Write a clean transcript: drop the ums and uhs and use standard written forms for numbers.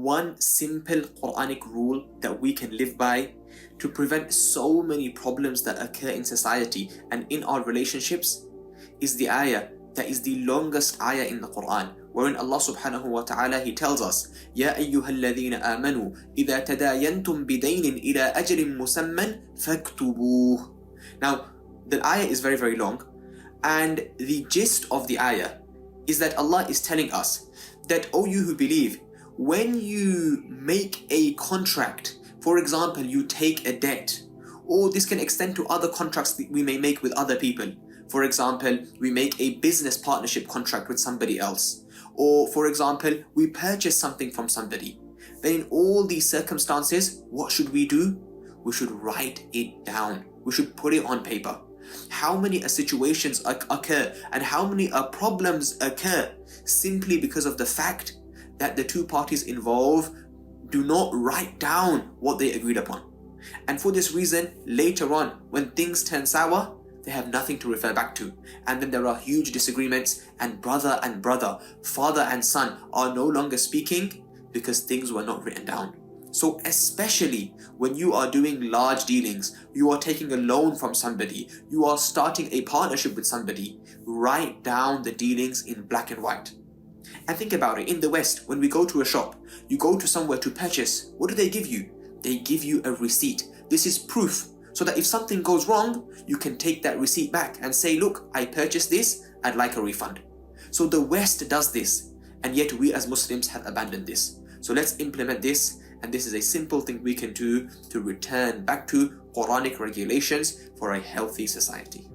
one simple Quranic rule that we can live by to prevent so many problems that occur in society and in our relationships is the ayah that is the longest ayah in the Quran, wherein Allah subhanahu wa ta'ala, He tells us, يَا أَيُّهَا الَّذِينَ آمَنُوا إِذَا تَدَايَنْتُمْ بِدَيْنٍ إِلَىٰ أَجَلٍ مُسَمًّى فَاكْتُبُوهُ. Now, the ayah is very, very long, and the gist of the ayah is that Allah is telling us that, oh, you who believe, when you make a contract, for example, you take a debt, or this can extend to other contracts that we may make with other people. For example, we make a business partnership contract with somebody else. Or for example, we purchase something from somebody. Then in all these circumstances, what should we do? We should write it down. We should put it on paper. How many situations occur and how many problems occur simply because of the fact that the two parties involved do not write down what they agreed upon. And for this reason, later on, when things turn sour, they have nothing to refer back to. And then there are huge disagreements, and brother, father and son are no longer speaking because things were not written down. So especially when you are doing large dealings, you are taking a loan from somebody, you are starting a partnership with somebody, write down the dealings in black and white. And think about it, in the West, when we go to a shop, you go to somewhere to purchase, what do they give you? They give you a receipt. This is proof, so that if something goes wrong, you can take that receipt back and say, look, I purchased this, I'd like a refund. So the West does this, and yet we as Muslims have abandoned this. So let's implement this, and this is a simple thing we can do to return back to Quranic regulations for a healthy society.